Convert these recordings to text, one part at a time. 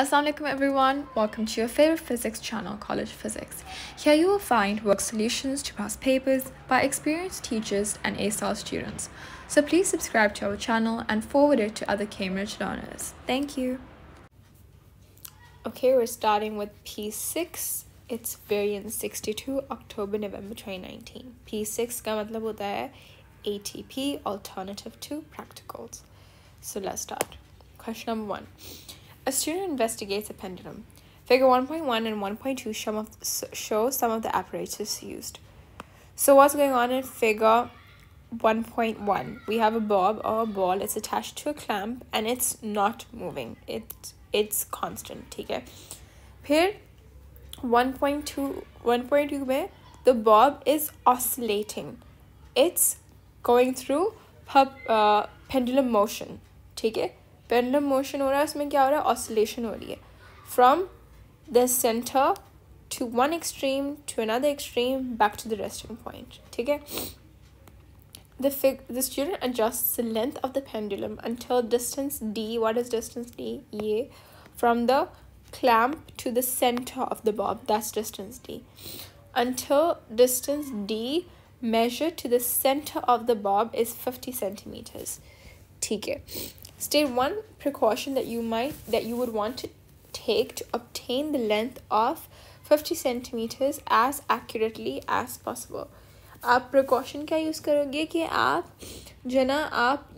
Assalamualaikum everyone, welcome to your favorite physics channel, College Physics. Here you will find work solutions to past papers by experienced teachers and A-star students. So please subscribe to our channel and forward it to other Cambridge learners. Thank you. Okay, we're starting with P6. It's variant 62, October-November 2019. P6 का मतलब होता है ATP, alternative to practicals. So let's start. Question number 1. A student investigates a pendulum. Figure 1.1 and 1.2 show some of the apparatus used. So what's going on in figure 1.1? We have a bob or a ball. It's attached to a clamp and it's not moving. It's constant. ठीक है. फिर 1.2 में the bob is oscillating. It's going through pendulum motion. ठीक है. Pendulum motion हो रहा है, उसमें क्या हो रहा है, ऑसिलेशन हो रही है from the centre to one extreme to another extreme back to the resting point. ठीक है. The student adjusts the length of the pendulum until distance d. What is distance d? ये from the clamp to the center of the bob, that's distance d. Until distance d measured to the center of the bob is 50 centimeters. ठीक है. State one precaution that you would want to take to obtain the length of 50 centimeters as accurately as possible. आप precaution क्या use करोगे कि आप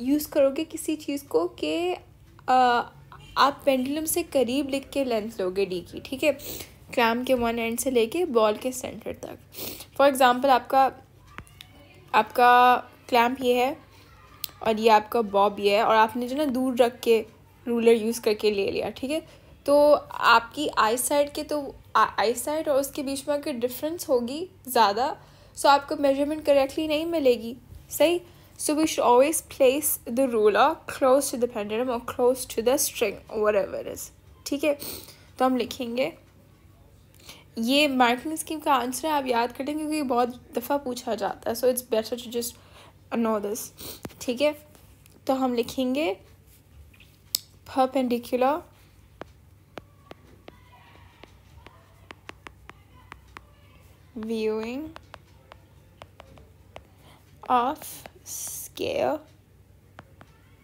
use करोगे किसी चीज़ को कि आप pendulum से करीब लिख के length लोगे d की. ठीक है. clamp के one end से लेके ball के center तक. For example आपका clamp ये है और ये आपका बॉब ये है और आपने जो ना दूर रख के रूलर यूज़ करके ले लिया. ठीक है. तो आपकी आई साइड और उसके बीच में अगर डिफरेंस होगी ज़्यादा, सो आपको मेजरमेंट करेक्टली नहीं मिलेगी. सही. So we should always place the ruler close to the pendulum और close to the string whatever it is. ठीक है. तो हम लिखेंगे, ये मार्किंग स्कीम का आंसर है, आप याद कर लें क्योंकि बहुत दफ़ा पूछा जाता है. So it's better to just know this. ठीक है. तो हम लिखेंगे perpendicular viewing of scale.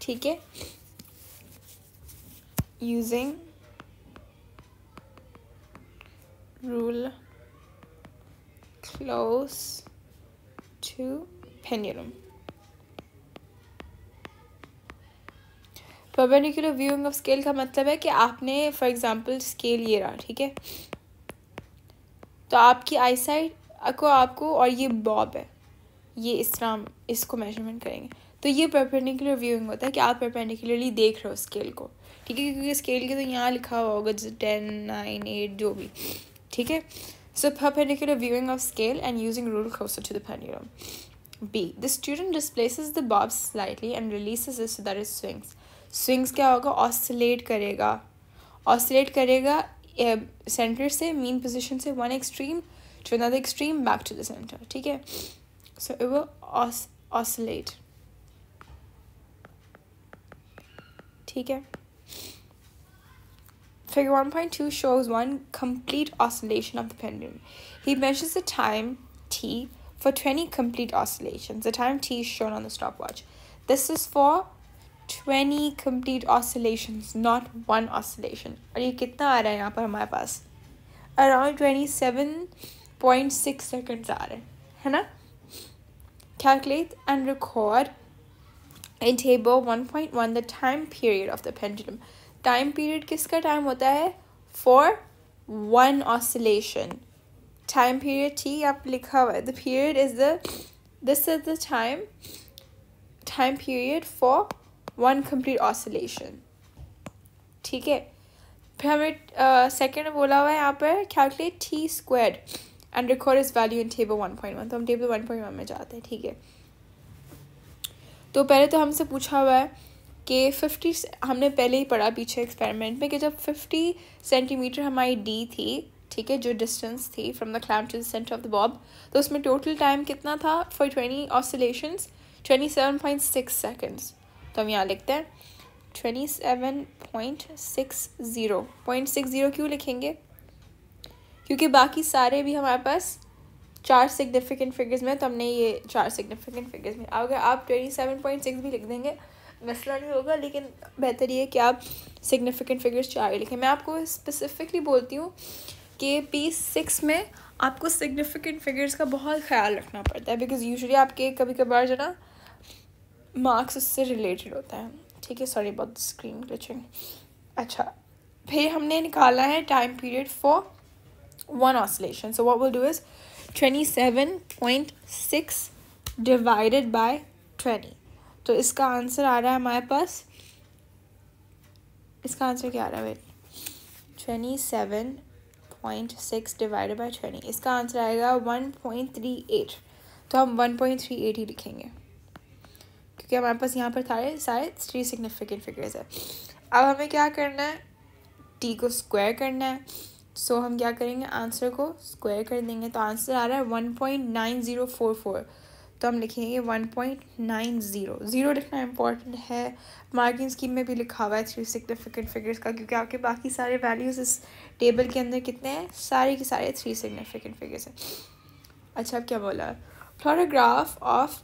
ठीक है. using rule close to pendulum. Perpendicular viewing of scale का मतलब है कि आपने फॉर एग्जांपल स्केल ये रहा. ठीक है. तो आपकी आई साइड को आपको और ये बॉब है, ये इस तरह इसको मेजरमेंट करेंगे. तो ये परपेंडिकुलर व्यूइंग होता है कि आप परपेंडिकुलरली देख रहे हो स्केल को. ठीक है. क्योंकि स्केल के तो यहाँ लिखा हुआ होगा 10, 9, 8 जो भी. ठीक है. So perpendicular viewing of scale and using rule closer to the pendulum. B. The student displaces the bob slightly and releases it so that it swings. Swings क्या होगा, oscillate करेगा सेंटर से मीन पोजीशन से one extreme to another extreme back to the center. ठीक है. So it will oscillate. ठीक है. Figure 1.2 shows one complete oscillation of the pendulum. He measures the time t for 20 complete oscillations. The time t is shown on the stopwatch. This is for 20 complete oscillations, not one oscillation. और ये कितना आ रहा है यहाँ पर हमारे पास? Around 27.6 seconds आ रहे हैं ना? Calculate and record in table 1.1 the time period of the pendulum. Time period किसका time होता है? For one oscillation. Time period t आप लिखा हुआ है. The period is this is the time period for one complete oscillation. ठीक है. फिर हमें सेकेंड बोला हुआ है यहाँ पर calculate t squared and record its value in table 1.1. तो हम table 1.1 में जाते हैं. ठीक है. तो पहले तो हमसे पूछा हुआ है कि 50, हमने पहले ही पढ़ा पीछे एक्सपेरिमेंट में कि जब 50 सेंटीमीटर हमारी d थी, ठीक है, जो डिस्टेंस थी from the clamp to the centre of the bob, तो उसमें टोटल टाइम कितना था फॉर 20 ऑसिलेशंस? 27.6 सेकेंड्स. तो हम यहाँ लिखते हैं 27.60 क्यों लिखेंगे? क्योंकि बाकी सारे भी हमारे पास 4 सिग्निफिकेंट फिगर्स में, तो हमने ये 4 सिग्निफिकेंट फिगर्स में। अगर आप 27.6 भी लिख देंगे मसला नहीं होगा, लेकिन बेहतर ये है कि आप सिग्निफिकेंट फिगर्स 4 ही लिखें। मैं आपको स्पेसिफिकली बोलती हूँ कि P6 में आपको सिग्निफिकेंट फिगर्स का बहुत ख्याल रखना पड़ता है, बिकॉज यूजुअली आपके कभी कभार जो ना मार्क्स उससे रिलेटेड होता है। ठीक है, sorry about the screen glitching. अच्छा, फिर हमने निकाला है time period for one oscillation. So what will do is 27.6 divided by 20। तो इसका आंसर आ रहा है हमारे पास, इसका आंसर क्या आ रहा है? वेट, 27.6 डिवाइडेड बाय 20, इसका आंसर आएगा 1.38। तो हम 1.38 ही लिखेंगे क्योंकि हमारे पास यहाँ पर सारे 3 सिग्निफिकेंट फिगर्स है। अब हमें क्या करना है? टी को स्क्वायर करना है। सो हम क्या करेंगे? आंसर को स्क्वायर कर देंगे, तो आंसर आ रहा है 1.9044। तो हम लिखेंगे 1.90। ज़ीरो लिखना इम्पॉर्टेंट है, मार्किंग स्कीम में भी लिखा हुआ है 3 सिग्निफिकेंट फिगर्स का, क्योंकि आपके बाकी सारे वैल्यूज़ इस टेबल के अंदर कितने हैं? सारे के सारे 3 सिग्निफिकेंट फिगर्स हैं। अच्छा, अब क्या बोला? Plot a graph of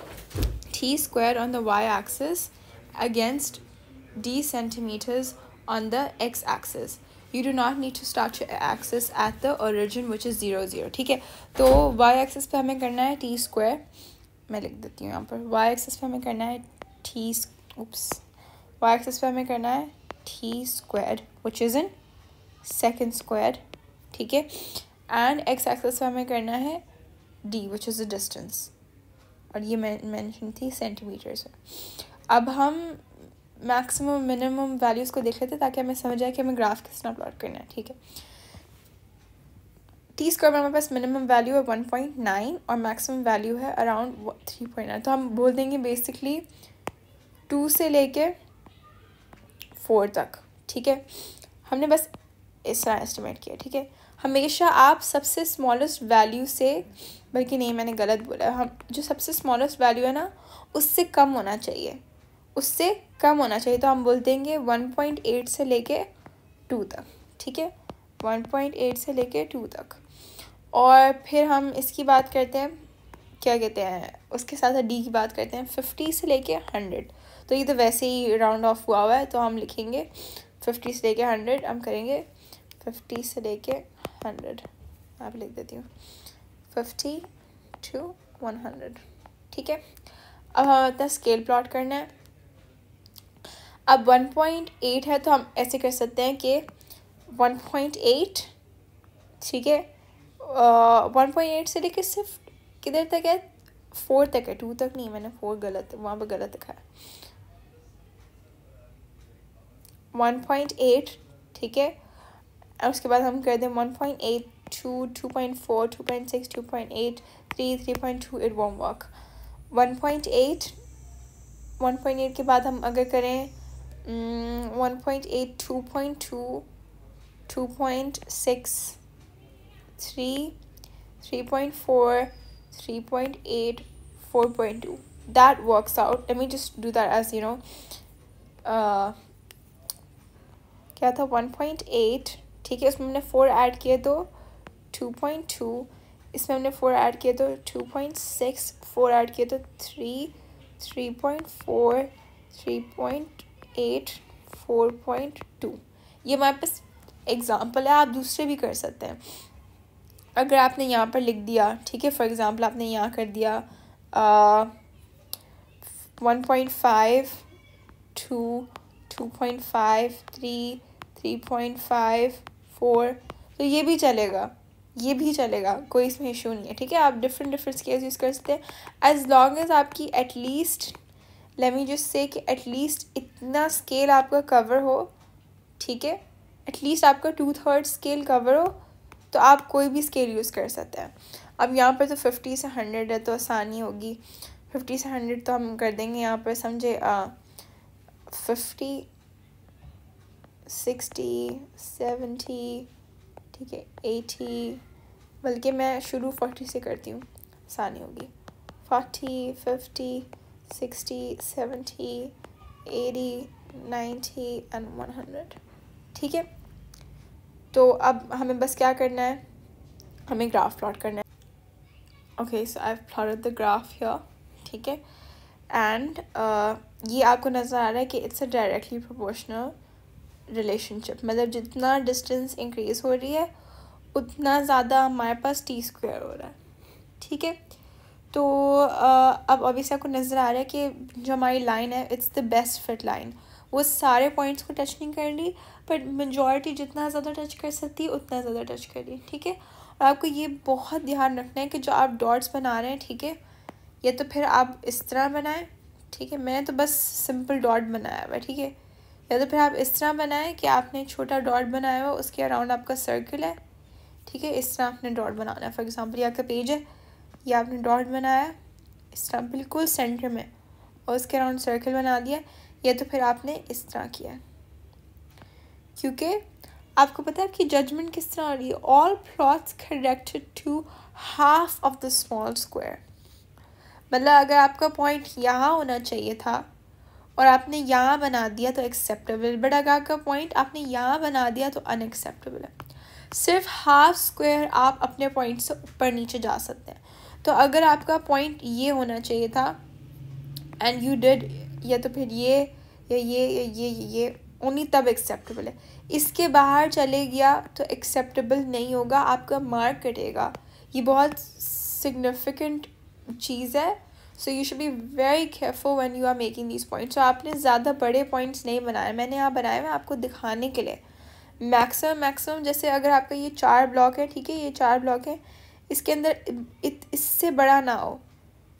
t square on the y-axis against d centimeters on the x-axis. You do not need to start your axis at the origin which is 0, 0. ठीक है, तो y-axis पे हमें करना है t square। मैं लिख देती हूँ यहाँ पर। y-axis पे हमें करना है y-axis पे हमें करना है t squared which is in second squared। ठीक है, and x-axis पे हमें करना है d which is the distance, और ये मेंशन थी सेंटीमीटर्स में। अब हम मैक्सिमम मिनिमम वैल्यूज़ को देख लेते हैं ताकि हमें समझ आए कि हमें ग्राफ किस तरह प्लॉट करना है। ठीक है, टी स्क्वायर में हमारे पास मिनिमम वैल्यू है 1.9 और मैक्सिमम वैल्यू है अराउंड 3.9। तो हम बोल देंगे बेसिकली 2 से लेके 4 तक। ठीक है, हमने बस इस तरह एस्टिमेट किया। ठीक है, हमेशा आप सबसे स्मॉलेस्ट वैल्यू से, बल्कि नहीं मैंने गलत बोला, हम जो सबसे स्मॉलेस्ट वैल्यू है ना उससे कम होना चाहिए, उससे कम होना चाहिए। तो हम बोल देंगे 1.8 से लेके 2 तक। ठीक है, 1.8 से लेके 2 तक। और फिर हम इसकी बात करते हैं, क्या कहते हैं, उसके साथ डी की बात करते हैं 50 से लेके 100। तो ये तो वैसे ही राउंड ऑफ हुआ है, तो हम लिखेंगे 50 से लेके 100। हम करेंगे 50 से लेके 100, आप लिख देती हूँ 50 to 100। ठीक है, अब हमें अपना स्केल प्लॉट करना है। अब 1.8 है तो हम ऐसे कर सकते हैं कि 1.8, ठीक है, 1.8 से लेकर सिर्फ किधर तक है? 4 तक है, 2 तक नहीं, मैंने 4 गलत, वहाँ पर गलत लिखा है। 1.8, ठीक है, और उसके बाद हम कर दें 1.8 2, 2.4, 2.6, 2.8, 3, 3.2, इट वोंट वर्क। 1.8 के बाद हम अगर करें 1.8, 2.2, 2.6, 3, 3.4, 3.8, 4.2, that works out. Let me just do that as क्या था 1.8, ठीक है, इसमें हमने 4 ऐड किए तो 2.2, इसमें हमने 4 ऐड किए तो 2.6, 4 ऐड किए तो 3, 3.4, 3.8, 4.2। ये हमारे पास एग्जाम्पल है, आप दूसरे भी कर सकते हैं। अगर आपने यहाँ पर लिख दिया, ठीक है, फॉर एग्जांपल आपने यहाँ कर दिया 1.5, 2, 2.5, 3, 3.5, 4, तो ये भी चलेगा, ये भी चलेगा, कोई इसमें इशू नहीं है। ठीक है, आप डिफरेंट स्केल्स यूज़ कर सकते हैं, एज लॉन्ग एज आपकी at least, let me just say कि एटलीस्ट इतना स्केल आपका कवर हो। ठीक है, एटलीस्ट आपका 2/3 स्केल कवर हो, तो आप कोई भी स्केल यूज़ कर सकते हैं। अब यहाँ पर तो 50 से 100 है तो आसानी होगी। 50 से 100 तो हम कर देंगे यहाँ पर, समझे 50, 60, 70, ठीक है, 80, बल्कि मैं शुरू 40 से करती हूँ, आसानी होगी। 40, 50, 60, 70, 80, 90 एंड 100। ठीक है, तो अब हमें बस क्या करना है, हमें ग्राफ प्लॉट करना है। Okay, so I have plotted the graph here. ठीक है, एंड ये आपको नज़र आ रहा है कि it's a directly proportional relationship, मतलब जितना डिस्टेंस इंक्रीज हो रही है उतना ज़्यादा हमारे पास टी स्क्वायर हो रहा है। ठीक है, तो अब ऑब्वियसली आपको नज़र आ रहा है कि जो हमारी लाइन है it's the best fit line, वो सारे पॉइंट्स को टच नहीं कर ली, बट मेजॉरिटी जितना ज़्यादा टच कर सकती है उतना ज़्यादा टच कर ली। ठीक है, और आपको ये बहुत ध्यान रखना है कि जो आप डॉट्स बना रहे हैं, ठीक है, या तो फिर आप इस तरह बनाएं। ठीक है, मैंने तो बस सिंपल डॉट बनाया हुआ है। ठीक है, या तो फिर आप इस तरह बनाएं कि आपने छोटा डॉट बनाया हुआ, उसके अराउंड आपका सर्कल है। ठीक है, इस तरह आपने डॉट बनाना है। फॉर एग्जांपल ये आपका पेज है, ये आपने डॉट बनाया इस तरह बिल्कुल सेंटर में और उसके अराउंड सर्कल बना दिया, या तो फिर आपने इस तरह किया। क्योंकि आपको पता है आपकी जजमेंट किस तरह आ रही है, all plots corrected to half of the small square. मतलब अगर आपका पॉइंट यहाँ होना चाहिए था और आपने यहाँ बना दिया तो एक्सेप्टेबल, बट अगर आपका पॉइंट आपने यहाँ बना दिया तो अनएक्सेप्टेबल है। सिर्फ हाफ स्क्वायर आप अपने पॉइंट से ऊपर नीचे जा सकते हैं। तो अगर आपका पॉइंट ये होना चाहिए था एंड यू डिड, या तो फिर ये या ये ओनली तब एक्सेप्टेबल है। इसके बाहर चले गया तो एक्सेप्टेबल नहीं होगा, आपका मार्क कटेगा। ये बहुत सिग्निफिकेंट चीज़ है, so you should be very careful when you are making these points. तो आपने ज़्यादा बड़े पॉइंट्स नहीं बनाए, मैंने यहाँ बनाए हुए आपको दिखाने के लिए। मैक्सिमम जैसे अगर आपका ये 4 ब्लॉक है, ठीक है, ये 4 ब्लॉक है, इसके अंदर इससे बड़ा ना हो,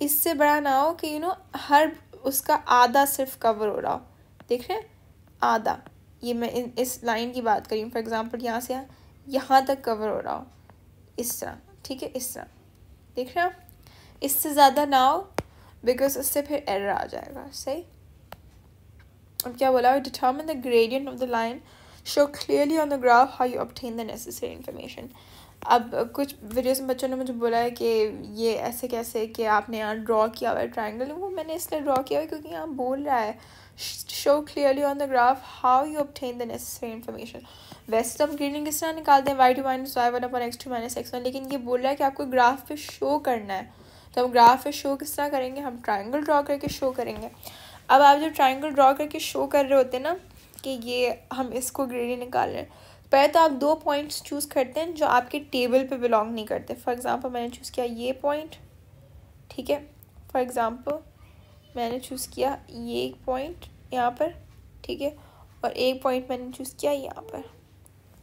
इससे बड़ा ना हो कि हर उसका आधा सिर्फ कवर हो रहा हो। देख रहे हैं, आधा, ये मैं इस लाइन की बात करी हूँ। फॉर एग्जांपल यहाँ से यहाँ तक कवर हो रहा हो इस तरह। ठीक है, इस तरह देख रहे हैं आप, इससे ज़्यादा ना हो बिकॉज उससे फिर एरर आ जाएगा। सही, अब क्या बोला, determine the gradient of the line, show clearly on the graph how you obtain the necessary information. अब कुछ वीडियोस में बच्चों ने मुझे बोला है कि ये ऐसे कैसे कि आपने यहाँ ड्रॉ किया हुआ है ट्रायंगल, वो मैंने इसलिए ड्रॉ किया हुआ है क्योंकि यहाँ बोल रहा है show clearly on the graph how you obtain the necessary information. वैसे तो हम ग्रेडियंट किस तरह निकालते हैं, y2 - y1 / x2 - x1, लेकिन ये बोल रहा है कि आपको ग्राफ पे शो करना है। तो हम ग्राफ पे शो किस तरह करेंगे, हम ट्रायंगल ड्रॉ करके शो करेंगे। अब आप जब ट्रायंगल ड्रॉ करके शो कर रहे होते हैं ना कि ये हम इसको ग्रेडियंट निकाल रहे हैं, पहले तो आप 2 पॉइंट्स चूज़ करते हैं जो आपके टेबल पे बिलोंग नहीं करते। फॉर एग्जांपल मैंने चूज़ किया ये पॉइंट। ठीक है, फॉर एग्जांपल मैंने चूज़ किया ये एक पॉइंट यहाँ पर। ठीक है, और एक पॉइंट मैंने चूज़ किया यहाँ पर।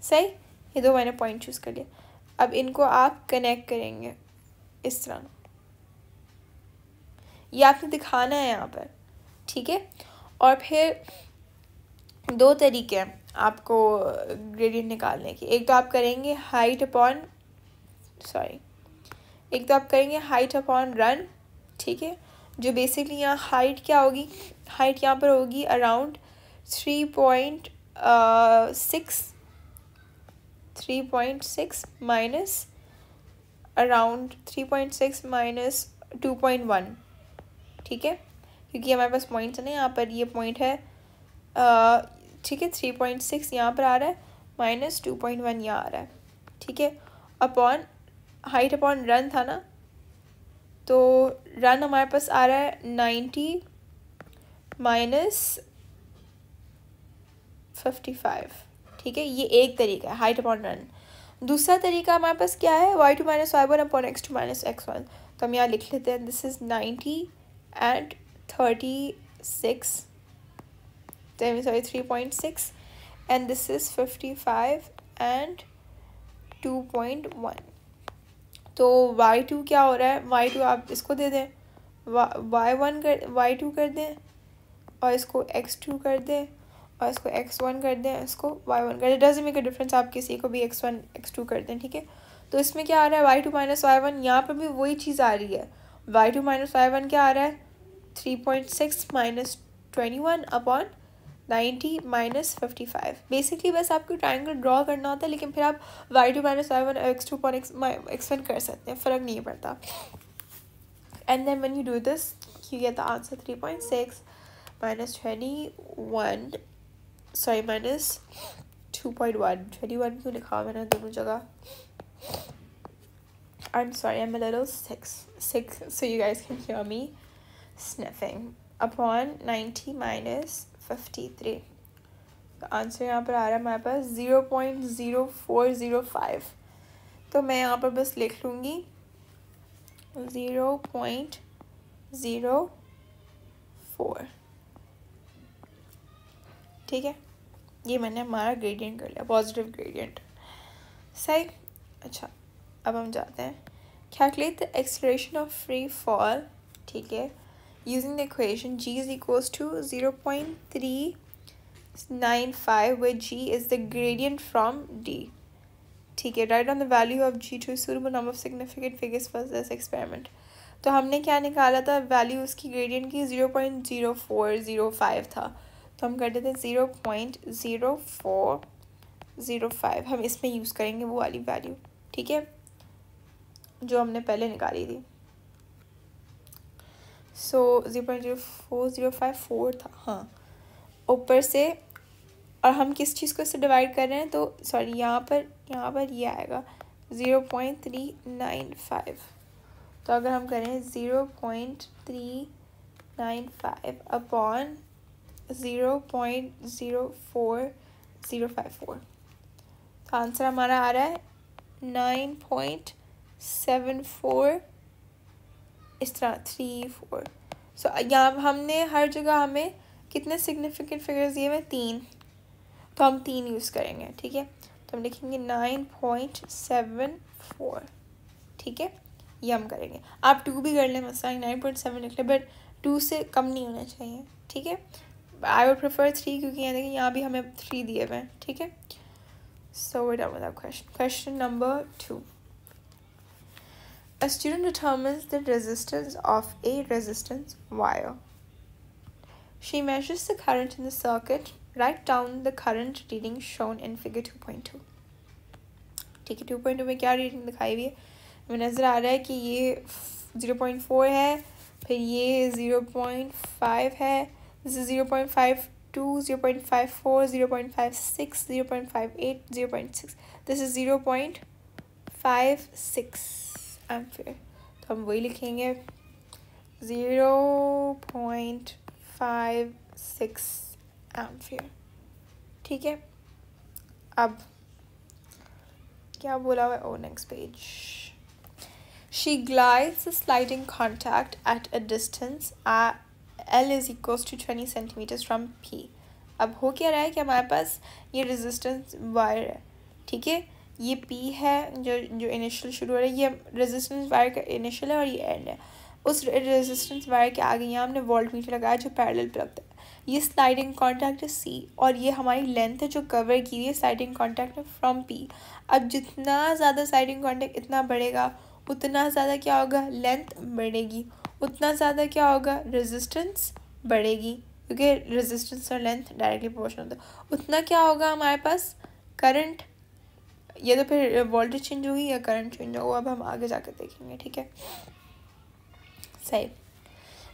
सही, ये 2 मैंने पॉइंट चूज़ कर लिया। अब इनको आप कनेक्ट करेंगे इस तरह, ये आपने दिखाना है यहाँ पर। ठीक है, और फिर 2 तरीके हैं आपको ग्रेडियंट निकालने की। एक तो आप करेंगे हाइट अपॉन रन। ठीक है, जो बेसिकली यहाँ हाइट क्या होगी, हाइट यहाँ पर होगी अराउंड 3.6 माइनस अराउंड 3.6 माइनस 2.1। ठीक है, क्योंकि हमारे पास पॉइंट्स है ना, यहाँ पर ये पॉइंट है। ठीक है, 3.6 यहाँ पर आ रहा है माइनस 2.1 यहाँ आ रहा है। ठीक है, अपॉन हाइट अपॉन रन था ना, तो रन हमारे पास आ रहा है 90 माइनस 55। ठीक है, ये एक तरीका है हाइट अपॉन रन। दूसरा तरीका हमारे पास क्या है, y2 - y1 / x2 - x1। तो हम यहाँ लिख लेते हैं, this is 90 and 36, 3.6, and this is 55 and 2.1। तो y2 क्या हो रहा है, y2 आप इसको दे दें, y2 कर दें, और इसको x2 कर दें, और इसको x1 कर दें, इसको y1 कर दें। डजंट मेक अ डिफरेंस, आप किसी को भी x1 x2 कर दें। ठीक है, तो इसमें क्या आ रहा है, y2 - y1, यहाँ पर भी वही चीज़ आ रही है। y2 - y1 क्या आ रहा है, 3.6 माइनस 21 अपॉन 90 माइनस 55। बेसिकली बस आपको ट्रायंगल ड्रॉ करना होता है, लेकिन फिर आप y2 - y1 x2 upon x1 कर सकते हैं, फ़र्क नहीं पड़ता। And then when you do this you get the answer 3.6 minus 21, sorry, minus 2.1. 21 क्यों लिखा मैंने दोनों जगह? I'm sorry, I'm a little sick, so you guys can hear me sniffing. Upon 90 minus 53. तो आंसर यहाँ पर आ रहा है हमारे पास 0.0405. तो मैं यहाँ पर बस लिख लूँगी 0.04. ठीक है, ये मैंने हमारा ग्रेडियंट कर लिया, पॉजिटिव ग्रेडियंट. सही. अच्छा, अब हम जाते हैं calculate the acceleration of free fall. ठीक है, using the equation g is equals to 0.395 where g is the gradient from d. ठीक है, write down the value of g to a suitable number of significant figures for this experiment. तो हमने क्या निकाला था, value उसकी gradient की 0.0405 था, तो हम कर देते 0.0405. हम इसमें यूज़ करेंगे वो वाली वैल्यू. ठीक है, जो हमने पहले निकाली थी. सो 0.04054 था. हाँ, ऊपर से, और हम किस चीज़ को इससे डिवाइड कर रहे हैं, तो सॉरी यहाँ पर ये आएगा 0.395. तो अगर हम करें 0.395 अपॉन 0.04054, तो आंसर हमारा आ रहा है 9.74, इस तरह 34. सो यहाँ हमने हर जगह हमें कितने सिग्निफिकेंट फिगर्स दिए हुए, 3, तो हम 3 यूज़ करेंगे. ठीक है, तो हम लिखेंगे 9.74. ठीक है, ये हम करेंगे. आप 2 भी कर लें, मसला 9.7 लिख लें, बट 2 से कम नहीं होना चाहिए. ठीक है, आई वुड प्रेफर 3, क्योंकि यहाँ देखिए यहाँ भी हमें 3 दिए हुए हैं. ठीक है, so we done with that question. Question number 2. A student determines the resistance of a resistance wire. She measures the current in the circuit. Write down the current reading shown in figure 2.2. ठीक है, 2.2 में क्या reading दिखाई हुई है, हमें नज़र आ रहा है कि ये 0.4 है, फिर ये 0.5 है, this is 0.52, 0.54, 0.56, 0.58, 0.6, this is 0.56 ampere. तो हम वही लिखेंगे 0.56 एम्पियर. ठीक है, अब क्या बोला हुआ है, ओ next page. She glides the sliding contact at a distance L is equals to 20 centimeters from P. अब हो क्या रहा है कि हमारे पास ये रेजिस्टेंस वायर है. ठीक है, ये P है जो इनिशियल शुरू हो रहा है, ये रेजिस्टेंस वायर का इनिशियल है और ये एंड है. उस रेजिस्टेंस वायर के आगे यहाँ हमने वोल्ट मीटर लगाया जो पैरेलल पे लगता है. ये स्लाइडिंग कॉन्टैक्ट है C, और ये हमारी लेंथ है जो कवर की हुई है स्लाइडिंग कॉन्टैक्ट है फ्रॉम P. अब जितना ज़्यादा स्लाइडिंग कॉन्टैक्ट इतना बढ़ेगा, उतना ज़्यादा क्या होगा, लेंथ बढ़ेगी, उतना ज़्यादा क्या होगा, रेजिस्टेंस बढ़ेगी, क्योंकि रेजिस्टेंस और लेंथ डायरेक्टली प्रोपोर्शनल होता है. उतना क्या होगा हमारे पास, करंट, या तो फिर वोल्टेज चेंज होगी या करंट चेंज होगा. अब हम आगे जाकर देखेंगे. ठीक है, सही.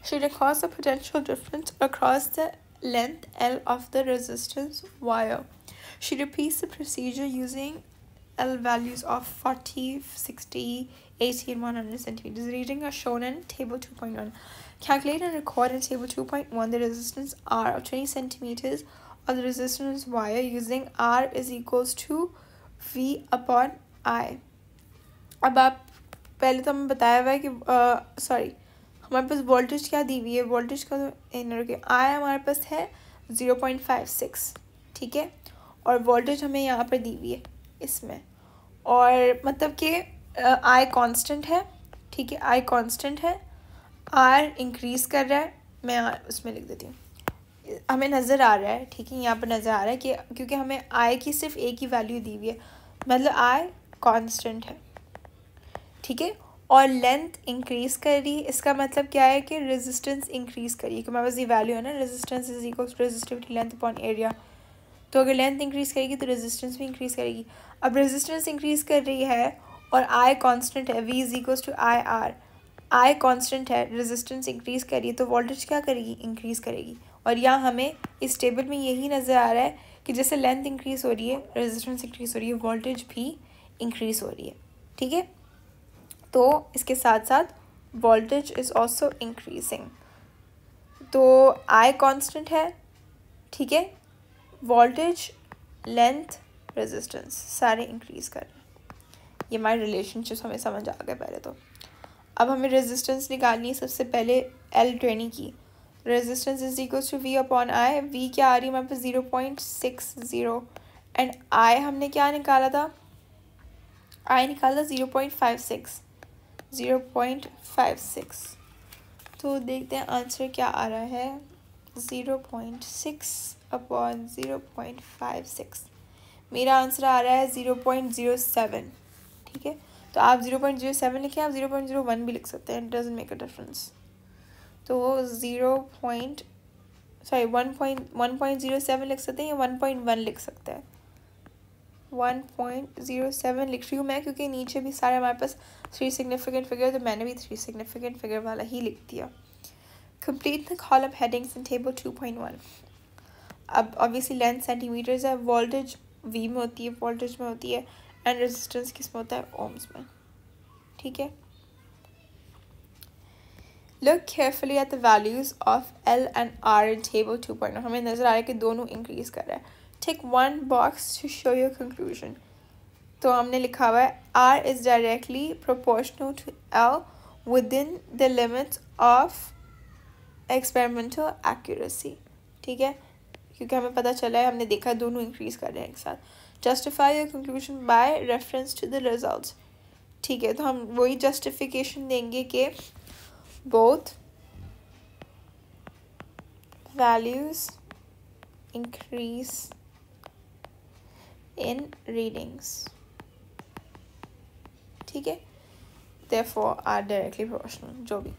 She records the potential difference across the length L of the resistance wire. She repeats the procedure using L values of 40, 60, 80 and 100 centimeters. Readings are shown in table 2.1. Calculate and record in table 2.1 the resistance R of 20 centimeters of the resistance wire using R is equals to V upon I. अब आप पहले तो हमें बताया हुआ है कि sorry हमारे पास वोल्टेज क्या दी हुई है, वोल्टेज का तो आई हमारे पास है 0.56. ठीक है, और वोल्टेज हमें यहाँ पर दी हुई है इसमें, और मतलब कि आई कांस्टेंट है. ठीक है, आई कांस्टेंट है, आर इंक्रीज़ कर रहा है. मैं उसमें लिख देती हूँ, हमें नज़र आ रहा है. ठीक है, यहाँ पर नज़र आ रहा है कि क्योंकि हमें आई की सिर्फ एक ही वैल्यू दी हुई है, मतलब आई कांस्टेंट है. ठीक है, और लेंथ इंक्रीज़ कर रही है. इसका मतलब क्या है कि रेजिस्टेंस इंक्रीज़ करिए, क्योंकि हमारे पास ये वैल्यू है ना, resistance is equal to resistivity length upon area. तो अगर लेंथ इंक्रीज़ करेगी तो रेजिस्टेंस भी इंक्रीज़ करेगी. अब रेजिस्टेंस इंक्रीज़ कर रही है और आई कांस्टेंट है, V is equal to I R. I constant है, रेजिस्टेंस इंक्रीज़ कर रही है, तो वोल्टेज क्या करेगी, इंक्रीज़ करेगी. और यहाँ हमें इस टेबल में यही नज़र आ रहा है कि जैसे लेंथ इंक्रीज़ हो रही है, रेजिस्टेंस इंक्रीज़ हो रही है, वोल्टेज भी इंक्रीज़ हो रही है, ठीक है। तो इसके साथ साथ वोल्टेज इज़ ऑल्सो इंक्रीजिंग। तो आई कांस्टेंट है, ठीक है, वोल्टेज, लेंथ, रेजिस्टेंस सारे इंक्रीज़ कर रहे हैं। ये हमारे रिलेशनशिप्स हमें समझ आ गए पहले तो। अब हमें रेजिस्टेंस निकालनी है सबसे पहले L20 की। Resistance is equals to V upon I. V क्या आ रही है हमारे पास 0.60 एंड I हमने क्या निकाला था, I निकाला था 0.56। तो देखते हैं आंसर क्या आ रहा है, 0.6 अपॉन 0.56। मेरा आंसर आ रहा है 0.07, ठीक है। तो आप 0.07 लिखें, आप 0.01 भी लिख सकते हैं, it doesn't make a difference. तो 1.07 लिख सकते हैं या 1.1 लिख सकते हैं। 1.07 लिख रही हूँ मैं, क्योंकि नीचे भी सारे हमारे पास 3 सिग्निफिकेंट फिगर, तो मैंने भी 3 सिग्निफिकेंट फिगर वाला ही लिख दिया। Complete the column headings in table 2.1। अब ऑब्वियसली लेंथ सेंटीमीटर्स है, वोल्टेज V में होती है, वोल्टेज में होती है, एंड रेजिस्टेंस किस में होता है, ओम्स में, ठीक है। Look carefully at the values of L and R in table 2.1। हमें नजर आ रहा है कि दोनों इंक्रीज कर रहा है। Take one box to show your conclusion. तो हमने लिखा हुआ है R is directly proportional to L within the limits of experimental accuracy, ठीक है, क्योंकि हमें पता चला है, हमने देखा है दोनों इंक्रीज कर रहे हैं एक साथ। Justify your conclusion by reference to the results, ठीक है। तो हम वही जस्टिफिकेशन देंगे कि both values increase in readings, ठीक है, therefore are directly proportional, जो भी।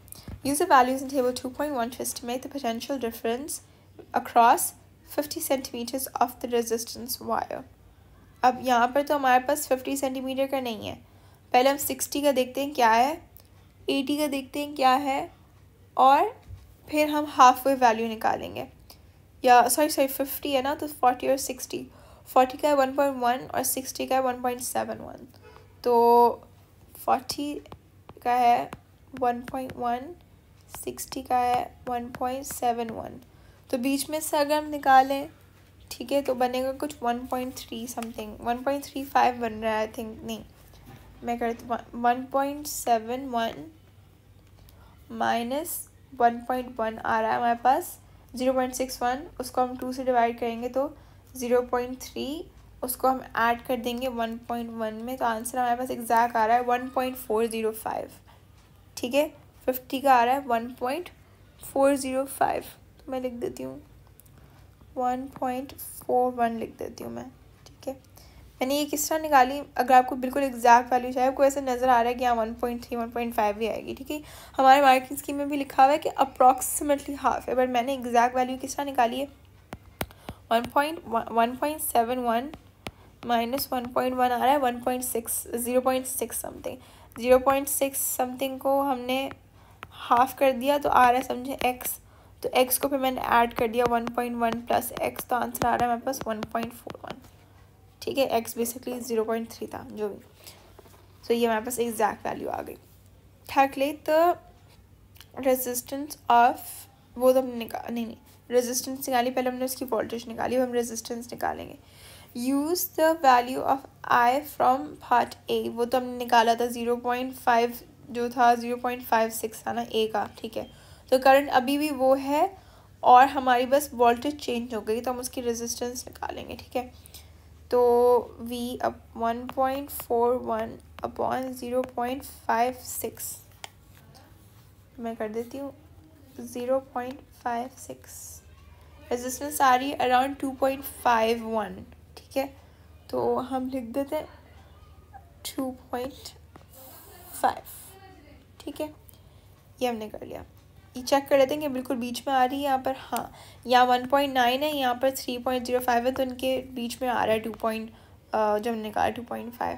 Use the values in table 2.1 to estimate the potential difference across 50 centimeters of the resistance wire। अब यहाँ पर तो हमारे पास 50 सेंटीमीटर का नहीं है, पहले हम 60 का देखते हैं क्या है, 80 का देखते हैं क्या है, और फिर हम हाफ वे वैल्यू निकालेंगे, या सॉरी 50 है ना, तो 40 और 60, 40 का है 1.1 और 60 का है 1.71, तो 40 का है 1.1, 60 का है 1.71, तो बीच में से अगर हम निकालें, ठीक है, तो बनेगा कुछ 1.3 समथिंग, 1.35 बन रहा है आई थिंक, नहीं मैं करती 1.71 माइनस 1.1 आ रहा है हमारे पास 0.61, उसको हम 2 से डिवाइड करेंगे तो 0.3, उसको हम ऐड कर देंगे 1.1 में, तो आंसर हमारे पास एग्जैक्ट आ रहा है 1.405, ठीक है। 50 का आ रहा है 1.405, तो मैं लिख देती हूँ 1.41 लिख देती हूँ मैं, ठीक है। मैंने ये किस तरह निकाली, अगर आपको बिल्कुल एग्जैक्ट वैल्यू चाहिए, आपको ऐसे नज़र आ रहा है कि यहाँ 1.3 1.5 भी आएगी, ठीक है। हमारे मार्किंग स्कीम में भी लिखा हुआ है कि अप्रॉक्सीमेटली हाफ है, बट मैंने एग्जैक्ट वैल्यू किस तरह निकाली है, 1.71 माइनस 1.1 आ रहा है 0.6 समथिंग, 0.6 समथिंग को हमने हाफ कर दिया तो आ रहा है समझे x, तो x को फिर मैंने ऐड कर दिया 1.1 प्लस x, तो आंसर आ रहा है मेरे पास 1.41, ठीक है। x बेसिकली 0.3 था जो भी, तो ये हमारे पास एग्जैक्ट वैल्यू आ गई। कैलकुलेट द रेजिस्टेंस ऑफ, वो तो हमने नहीं रेजिस्टेंस निकाली, पहले हमने उसकी वोल्टेज निकाली, अब हम रेजिस्टेंस निकालेंगे। Use the value of I from part A, वो तो हमने निकाला था 0.5 जो था 0.56 था ना ए का, ठीक है। तो करंट अभी भी वो है और हमारी बस वोल्टेज चेंज हो गई, तो हम उसकी रेजिस्टेंस निकालेंगे, ठीक है। तो V अब 1.41 अपॉन 0.56 मैं कर देती हूँ 0.56, रेजिस्टेंस आ रही है अराउंड 2.51, ठीक है। तो हम लिख देते हैं 2.5, ठीक है, ये हमने कर लिया। ये चेक कर लेते हैं कि बिल्कुल बीच में आ रही है यहाँ पर, हाँ यहाँ 1.9 है, यहाँ पर 3.05 है, तो इनके बीच में आ रहा है 2 पॉइंट जो हमने कहा 2.5।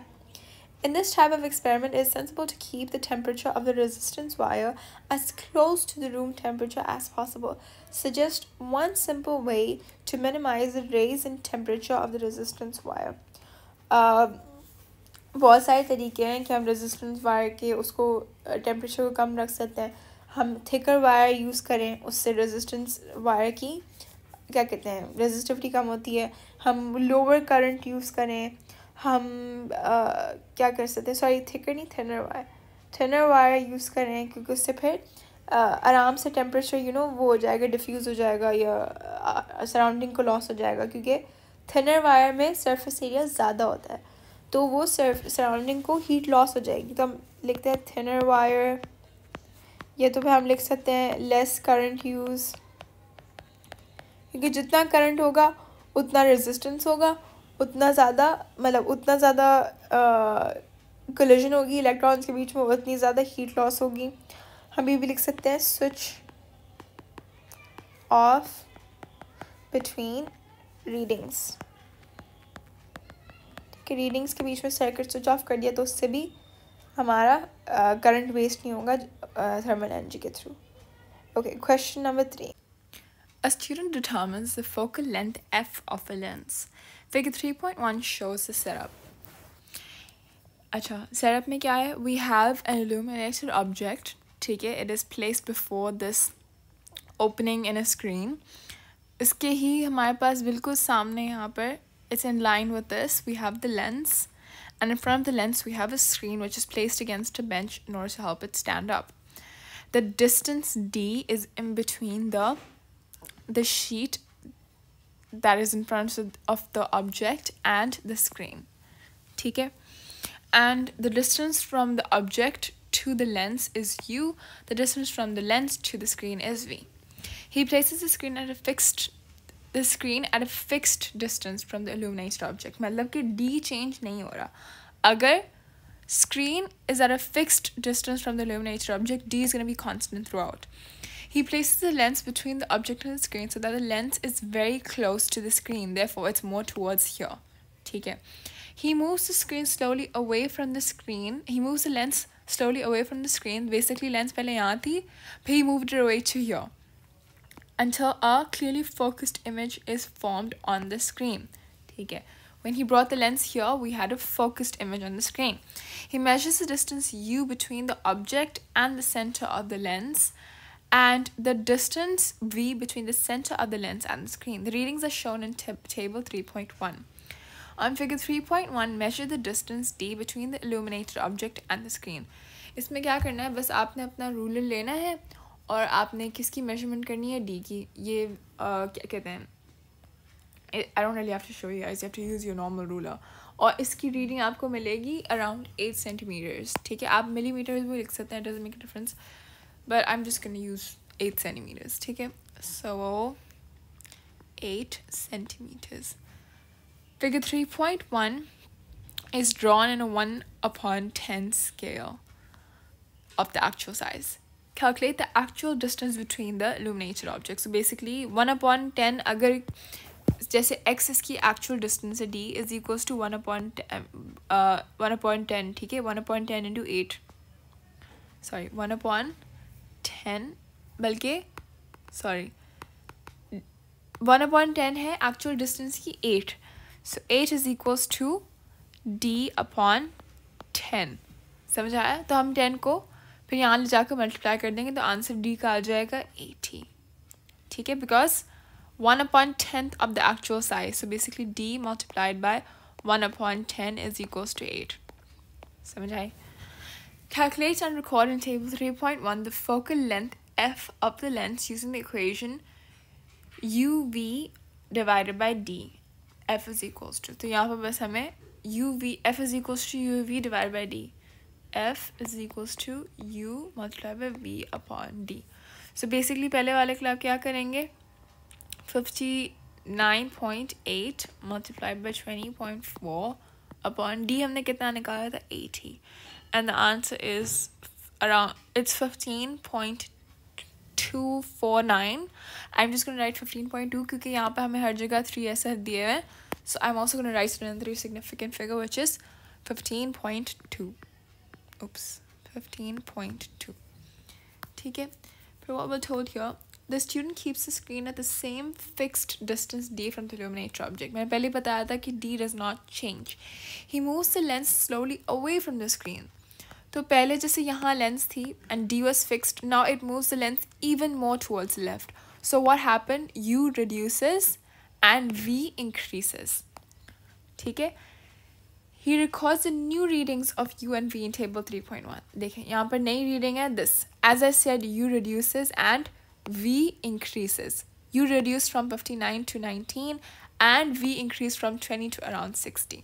In this type of experiment, it is sensible to keep the temperature of the resistance wire as close to the room temperature as possible. Suggest one simple way to minimize the raise in temperature of the resistance wire. बहुत सारे तरीके हैं कि हम resistance wire के उसको temperature को कम रख सकते हैं. हम थिकर वायर यूज़ करें, उससे रेजिस्टेंस वायर की क्या कहते हैं रेजिस्टिविटी कम होती है. हम लोअर करंट यूज़ करें. हम क्या कर सकते हैं, सॉरी थिकर नहीं, थिनर वायर यूज़ करें, क्योंकि उससे फिर आराम से टेम्परेचर वो हो जाएगा, डिफ्यूज़ हो जाएगा या सराउंडिंग को लॉस हो जाएगा, क्योंकि थिनर वायर में सरफेस एरिया ज़्यादा होता है, तो वो सराउंडिंग को हीट लॉस हो जाएगी. तो हम लिखते हैं थिनर वायर, या तो फिर हम लिख सकते हैं लेस करंट यूज़, क्योंकि जितना करंट होगा उतना रेजिस्टेंस होगा, उतना ज़्यादा कोलिजन होगी इलेक्ट्रॉन्स के बीच में, उतनी ज़्यादा हीट लॉस होगी. हम ये भी लिख सकते हैं स्विच ऑफ बिटवीन रीडिंग्स, कि रीडिंग्स के बीच में सर्किट स्विच ऑफ कर दिया तो उससे भी हमारा करंट वेस्ट नहीं होगा थर्मल एनर्जी के through. Okay, question number 3. A student determines the focal length f of a lens. Figure 3.1 shows the setup. अच्छा, setup में क्या है? We have an illuminated object. ठीक है, it is placed before this opening in a screen. इसके ही हमारे पास बिल्कुल सामने यहाँ पर it's in line with this, we have the lens, and in front of the lens we have a screen which is placed against a bench in order to help it stand up. The distance d is in between the sheet that is in front of the object and the screen. ठीक है? And the distance from the object to the lens is u. The distance from the lens to the screen is v. He places the screen at a fixed distance from the illuminated object. मतलब कि d change नहीं हो रहा. अगर screen is at a fixed distance from the illuminated object, d is going to be constant throughout. He places the lens between the object and the screen so that the lens is very close to the screen. Therefore, it's more towards here. ठीक है? He moves the screen slowly away from the screen. He moves the lens slowly away from the screen. Basically, lens पहले यहाँ थी, फिर he moved it away to here, until a clearly focused image is formed on the screen. ठीक है? When he brought the lens here, we had a focused image on the screen. He measures the distance u between the object and the center of the lens, and the distance v between the center of the lens and the screen. The readings are shown in table 3.1. On figure 3.1, measure the distance d between the illuminated object and the screen. इसमें क्या करना है, बस आपने अपना ruler लेना है और आपने किसकी मेजरमेंट करनी है, d की. ये क्या कहते हैं, I don't really have to show you guys, you have to use your normal ruler. और इसकी रीडिंग आपको मिलेगी around 8 centimeters. ठीक है, आप millimeters भी लिख सकते हैं, it doesn't make a difference, but I'm just going to use 8 centimeters. ठीक है, so 8 centimeters. Figure 3.1 is drawn in a 1/10 scale of the actual size. Calculate the actual distance between the illuminated objects. So basically 1/10, अगर जैसे x इसकी actual distance है, d is equals to 1/10. ठीक है, 1/10 into 8. Sorry, 1/10, बल्कि sorry 1/10 है actual distance की 8. So 8 is equals to d/10. समझ आया? तो हम 10 को फिर यहाँ ले जाकर मल्टीप्लाई कर देंगे तो आंसर d का आ जाएगा 80. ठीक है, because 1/10 of the actual size. So basically d multiplied by 1/10 is equals to 8. समझ आए? Calculate and record in table 3.1 the focal length f of the lens using the equation uv divided by d. F is equals to, तो यहाँ पर बस हमें f is equals to uv divided by d. F is equals to u multiplied by v upon d. So basically पहले वाले के लिए आप क्या करेंगे, 59.8 multiplied by 20.4 upon d हमने कितना निकाला था, 80. And the answer is around, it's 15.249. I'm just going to write 15.2 क्योंकि यहाँ पे हमें हर जगह 3 ऐसा दिए हुए हैं. So I'm also going to write another significant figure which is 15.2. Oops, 15.2. ठीक है. For what we're told here, the student keeps the screen at the same fixed distance d from the illuminator object. मैंने पहले बताया था कि d does not change. He moves the lens slowly away from the screen. तो पहले जैसे यहाँ lens थी and d was fixed, now it moves the lens even more towards the left. So what happened? U reduces and v increases. ठीक है. He records the new readings of U and V in table 3.1. देखें यहाँ पर नई reading है this. As I said, U reduces and V increases. U reduced from 59 to 19 and V increased from 20 to around 60.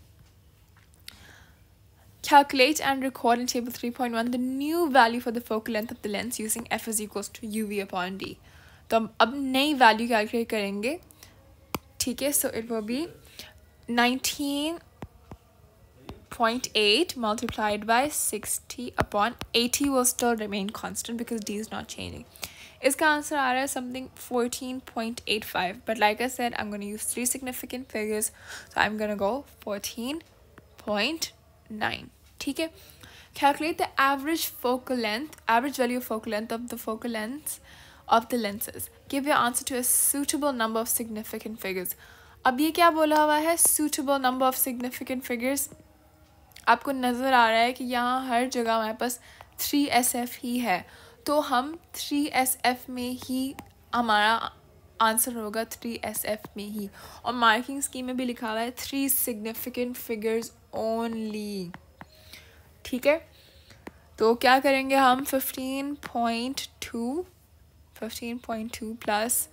Calculate and record in table 3.1 the new value for the focal length of the lens using F is equals to UV upon D. तो हम अब नई value calculate करेंगे. ठीक है, so it will be 19.8 multiplied by 60 upon 80 will still remain constant because d is not changing. इसका answer आ रहा है something 14.85, but like I said, I'm going to use 3 significant figures, so I'm going to go 14.9. ठीक है. Calculate the average value of focal length of the focal lengths of the lenses. Give your answer to a suitable number of significant figures. अब ये क्या बोला हुआ है? Suitable number of significant figures. आपको नज़र आ रहा है कि यहाँ हर जगह हमारे पास 3SF ही है, तो हम 3SF में ही हमारा आंसर होगा 3SF में ही. और मार्किंग स्कीम में भी लिखा हुआ है 3 significant figures only. ठीक है, तो क्या करेंगे हम? 15.2 प्लस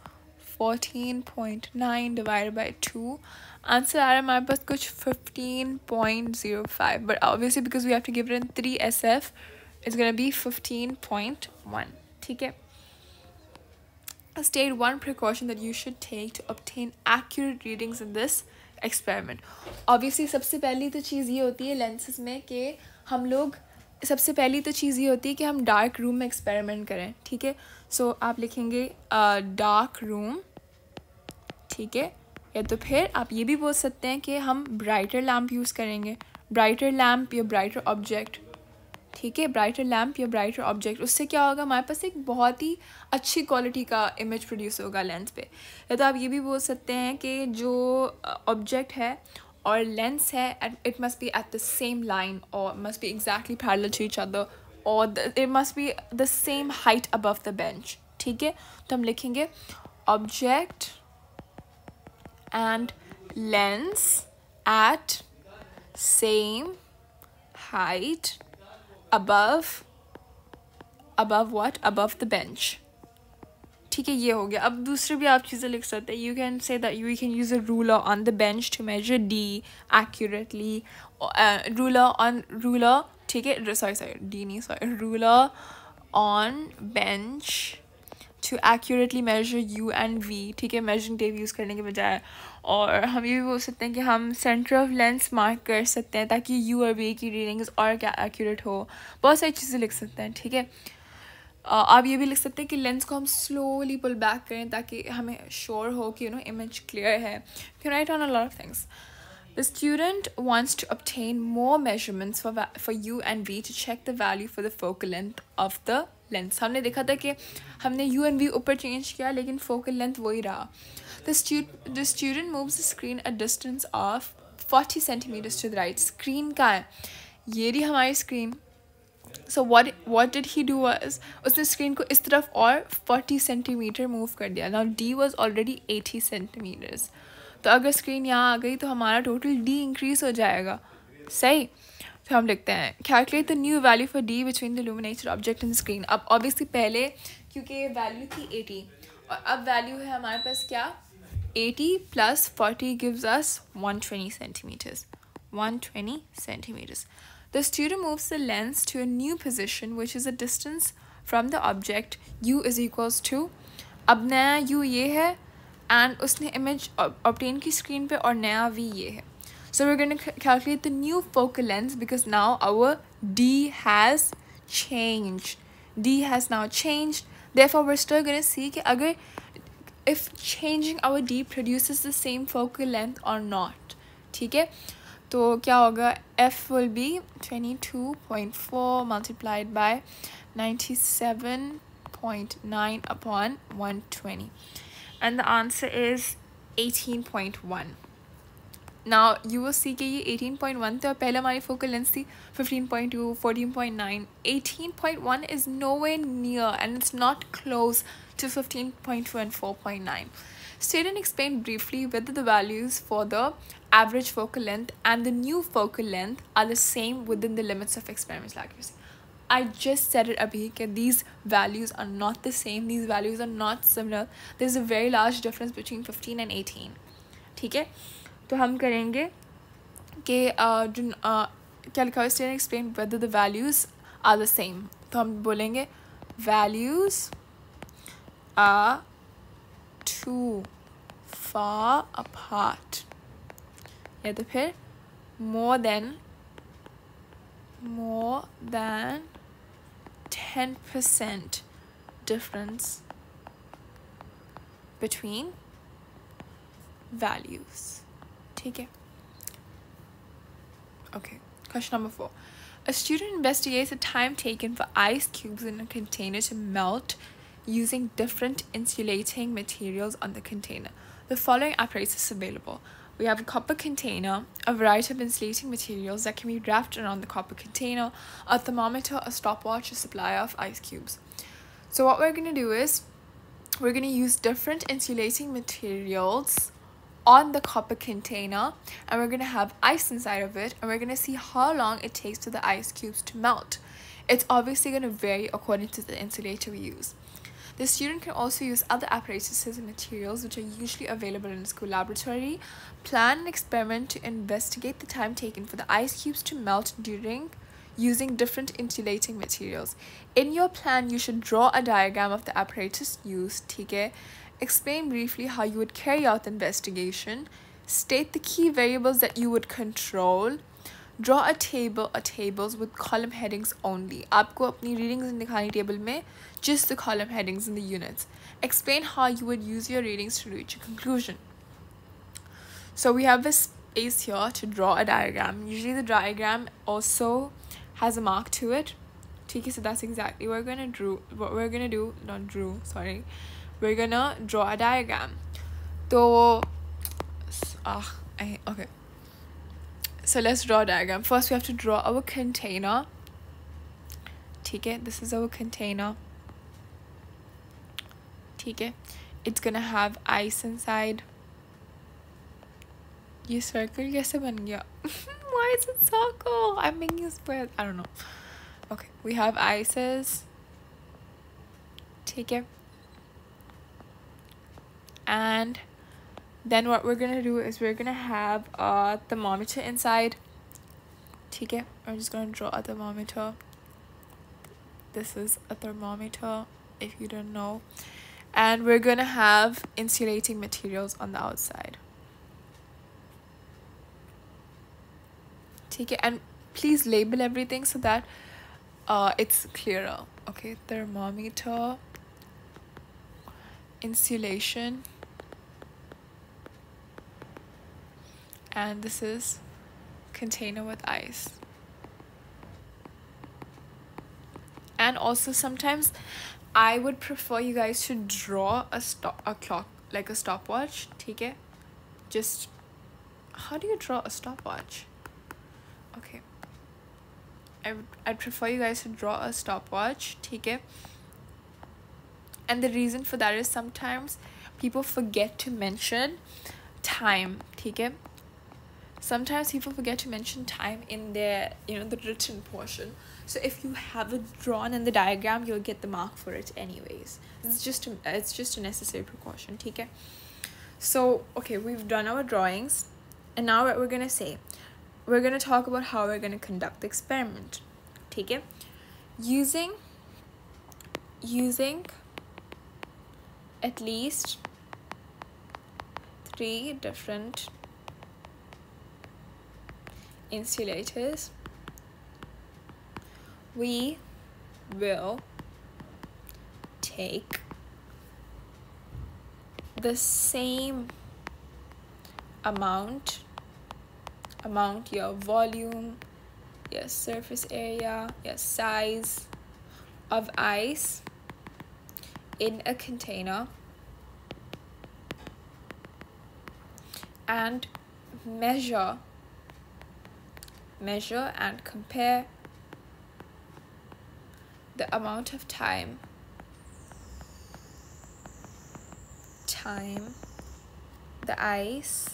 14.9 divided by 2. आंसर आ रहा है हमारे पास कुछ 15.05, but obviously because we have to give it in 3SF, it's going to be 15.1. ठीक है. State one precaution that you should take to obtain accurate readings in this experiment. Obviously सबसे पहली तो चीज़ ये होती है lenses में कि हम लोग डार्क रूम में एक्सपेरिमेंट करें. ठीक है, सो आप लिखेंगे डार्क रूम. ठीक है, या तो फिर आप ये भी बोल सकते हैं कि हम ब्राइटर लैम्प यूज़ करेंगे. ब्राइटर लैम्प या ब्राइटर ऑब्जेक्ट. ठीक है, ब्राइटर लैम्प या ब्राइटर ऑब्जेक्ट. उससे क्या होगा? हमारे पास एक बहुत ही अच्छी क्वालिटी का इमेज प्रोड्यूस होगा लेंस पे. या तो आप ये भी बोल सकते हैं कि जो ऑब्जेक्ट है और लेंस है, it must be at the same line or must be exactly parallel to each other or it must be the same height above the bench. ठीक है, तो हम लिखेंगे object and lens at same height above what? Above the bench. ठीक है, ये हो गया. अब दूसरे भी आप चीज़ें लिख सकते हैं. You can say that you can use a ruler on the bench to measure D accurately. Ruler ठीक है, ruler on bench to accurately measure U and V. ठीक है, measuring tape यूज़ करने के बजाय. और हम ये भी बोल सकते हैं कि हम सेंटर ऑफ लेंस मार्क कर सकते हैं ताकि U और V की रीडिंग्स और क्या एक्यूरेट हो. बहुत सारी चीज़ें लिख सकते हैं. ठीक है, आप ये भी लिख सकते हैं कि लेंस को हम स्लोली पुल बैक करें ताकि हमें श्योर हो कि इमेज क्लियर है. You can write on a lot of things. The student wants to obtain more measurements for U and V to check the value for the focal length of the lens. हमने देखा था कि हमने U and V ऊपर change किया लेकिन focal length वही रहा. The student moves the screen a distance of 40 centimeters to the right. Screen कहाँ है? ये रही हमारी screen. So what did he do was उसने screen को इस तरफ और 40 centimeter move कर दिया. Now D was already 80 centimeters. तो अगर स्क्रीन यहाँ आ गई तो हमारा टोटल D इंक्रीज हो जाएगा. सही, तो हम लिखते हैं calculate the new value for D between the illuminated object and screen. अब ऑब्वियसली पहले क्योंकि वैल्यू थी 80 और अब वैल्यू है हमारे पास क्या? 80 plus 40 gives us 120 centimeters. 120 centimeters. The student moves the lens to a new position which is a distance from the object. U is equals to, अब नया U ये है and उसने image obtain की screen पे और नया V ये है. So we're going to calculate the new focal length because now our D has changed. D has now changed. Therefore we're still going to see कि अगर if changing our D produces the same focal length or not. ठीक है, तो क्या होगा, F will be 22.4 multiplied by 97.9 upon 120. And the answer is 18.1. Now you will see कि ये 18.1 था, पहले हमारी focal length थी 15.2, 14.9. 18.1 is nowhere near and it's not close to 15.2 and 4.9. State and explain briefly whether the values for the average focal length and the new focal length are the same within the limits of experimental accuracy. I just said it abhi that these values are not the same, these values are not similar. There's a very large difference between 15 and 18. ठीक है, तो हम करेंगे कि क्या लिखा है, state explain whether the values are the same. तो हम बोलेंगे values are too far apart, या तो फिर more than 10% difference between values. ठीक है. Okay, question number 4. A student investigates the time taken for ice cubes in a container to melt using different insulating materials on the container. The following apparatus is available. We have a copper container, a variety of insulating materials that can be wrapped around the copper container, a thermometer, a stopwatch, a supply of ice cubes. So what we're going to do is we're going to use different insulating materials on the copper container, and we're going to have ice inside of it, and we're going to see how long it takes for the ice cubes to melt. It's obviously going to vary according to the insulator we use. The student can also use other apparatuses and materials which are usually available in a school laboratory. Plan an experiment to investigate the time taken for the ice cubes to melt using different insulating materials. In your plan, you should draw a diagram of the apparatus used. ठीक है? Explain briefly how you would carry out the investigation. State the key variables that you would control. Draw a tables with column headings only. आपको अपनी readings दिखानी table में, just the column headings in the units. Explain how you would use your readings to reach a conclusion. So we have this space here to draw a diagram. Usually the diagram also has a mark to it. Okay, so that's exactly what we're gonna we're gonna draw a diagram. So okay, so let's draw a diagram. First we have to draw our container. Okay, this is our container. Okay, it's gonna have ice inside. This circle कैसे बन गया? Why is it circle? I'm making a square. I don't know. Okay, we have ices. Take it. And then what we're gonna do is we're gonna have a thermometer inside. Take it. I'm just gonna draw a thermometer. This is a thermometer, if you don't know. And we're gonna have insulating materials on the outside. Take it, and please label everything so that it's clearer. Okay, thermometer, insulation, and this is container with ice. And also sometimes I would prefer you guys to draw a clock, like a stopwatch. Take it. Just how do you draw a stopwatch? Okay, I'd prefer you guys to draw a stopwatch. Take it. And the reason for that is sometimes people forget to mention time. Take it. Sometimes people forget to mention time in their, the written portion. So if you have it drawn in the diagram, you'll get the mark for it anyways. It's just a necessary precaution. Okay. So okay, we've done our drawings, and now what we're gonna say, we're gonna talk about how we're gonna conduct the experiment. Okay. Using at least 3 different insulators, we will take the same amount amount या volume या surface area या size of ice in a container and measure and compare the amount of time the ice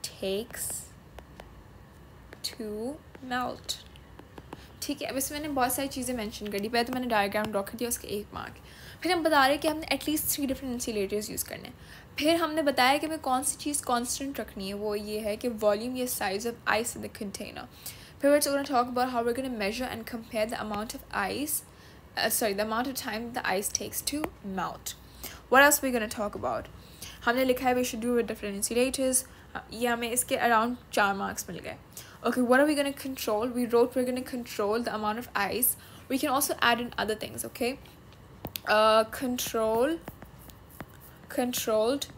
takes to melt. ठीक है, अब इसमें मैंने बहुत सारी चीज़ें मेंशन कर दी. पहले तो मैंने डायग्राम ड्रॉ कर दिया, उसका 1 मार्क. फिर हम बता रहे हैं कि हमने एटलीस्ट 3 डिफरेंट इंसुलेटर्स यूज़ करने हैं. फिर हमने बताया कि हमें कौन सी चीज़ कांस्टेंट रखनी है, वो ये है कि वॉल्यूम या size of ice in the container. फिर we're going to talk about how we're going to measure and compare the amount of ice, the amount of time the ice takes to melt. What else are we going to talk about? हमने लिखा है we should do with different insulators. ये हमें इसके around 4 marks मिल गए. Okay, what are we going to control? We wrote we're going to control the amount of ice. We can also add in other things, okay? Controlled,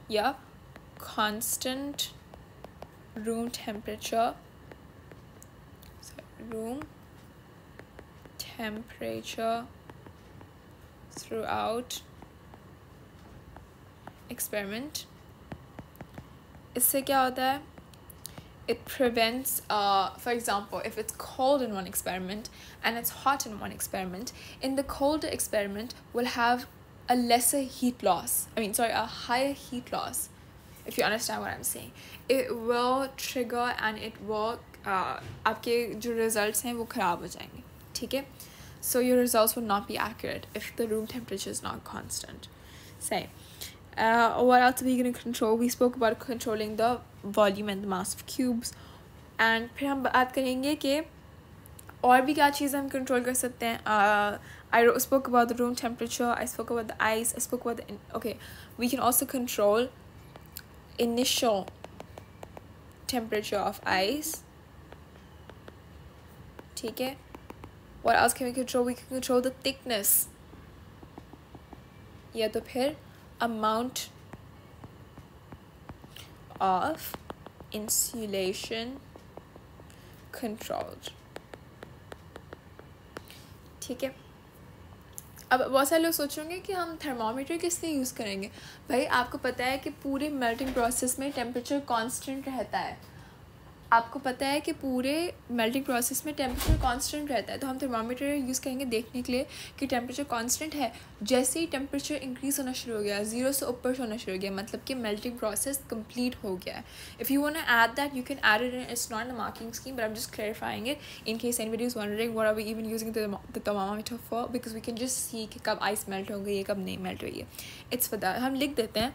yeah, constant room temperature throughout experiment. इससे क्या होता है? It prevents, for example, if it's cold in one experiment and it's hot in one experiment, in the colder experiment we'll have a higher heat loss, if you understand what I'm saying. It will trigger and it will आपके जो results हैं वो ख़राब हो जाएंगे, ठीक है? So your results will not be accurate if the room temperature is not constant. Say, what else are we going to control? We spoke about controlling the volume and the mass of cubes. And फिर हम बात करेंगे कि और भी क्या चीज़ें हम control कर सकते हैं. I spoke about the room temperature, I spoke about the ice, I spoke about okay, we can also control initial temperature of ice, ठीक है? What else can we control? We can control the thickness या तो फिर amount of insulation controlled, ठीक है? अब बहुत सारे लोग सोचेंगे कि हम थर्मामीटर किस लिए यूज़ करेंगे. भाई आपको पता है कि पूरे मेल्टिंग प्रोसेस में टेम्परेचर कांस्टेंट रहता है. आपको पता है कि पूरे मेल्टिंग प्रोसेस में टेम्परेचर कांस्टेंट रहता है, तो हम थर्मामीटर यूज़ करेंगे देखने के लिए कि टेम्परेचर कांस्टेंट है. जैसे ही टेम्परेचर इंक्रीज़ होना शुरू हो गया, 0 से ऊपर होना शुरू हो गया, मतलब कि मेल्टिंग प्रोसेस कंप्लीट हो गया है. If you want to add that you can add it in. It's not the marking scheme, but I am just clarifying it in case anybody is wondering what are we even using the thermometer for, because we can just see कि कब ice melt हो गई है, कब नहीं melt हुई है. It's for that. हम लिख देते हैं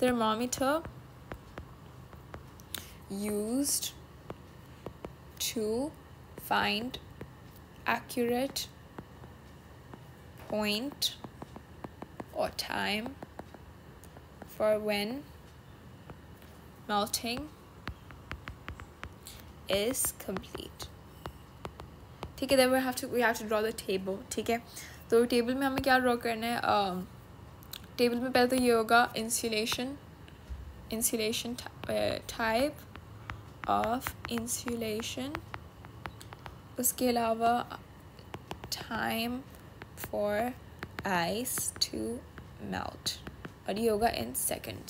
thermometer used to find accurate point or time for when melting is complete. ठीक है, then we have to draw the table. ठीक है, तो टेबल में हमें क्या ड्रॉ करना है? टेबल में पहले तो ये होगा insulation type of insulation, उसके अलावा time for ice to melt, और ये होगा in seconds.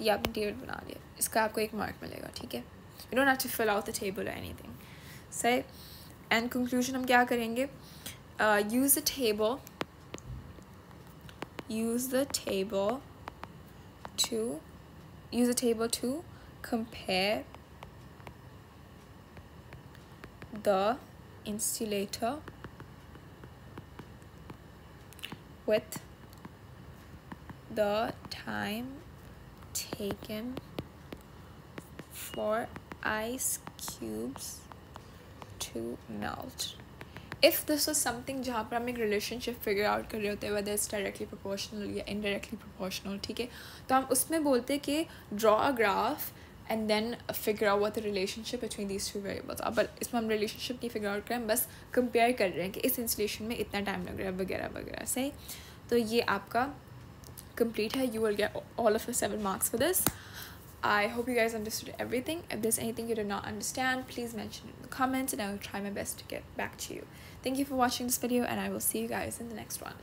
ये आपने टेबल बना लिया, इसका आपको 1 मार्क मिलेगा, ठीक है? You don't have to fill out the table or anything. So, and conclusion हम क्या करेंगे? Use the table to compare the insulator with the time taken for ice cubes to melt. If this was something जहाँ पर हम एक relationship figure out कर रहे होते हैं, whether it's directly proportional या indirectly proportional, ठीक है, तो हम उसमें बोलते कि draw a graph and then figure out what the relationship between these two variables are. But इसमें हम relationship नहीं figure out कर रहे हैं, बस compare कर रहे हैं कि इस insulation में इतना time लग रहा है वगैरह वगैरह. सही, तो ये आपका complete है. You will get all of the 7 marks for this. I hope you guys understood everything. If there's anything you did not understand, please mention it in the comments and I will try my best to get back to you. Thank you for watching this video, and I will see you guys in the next one.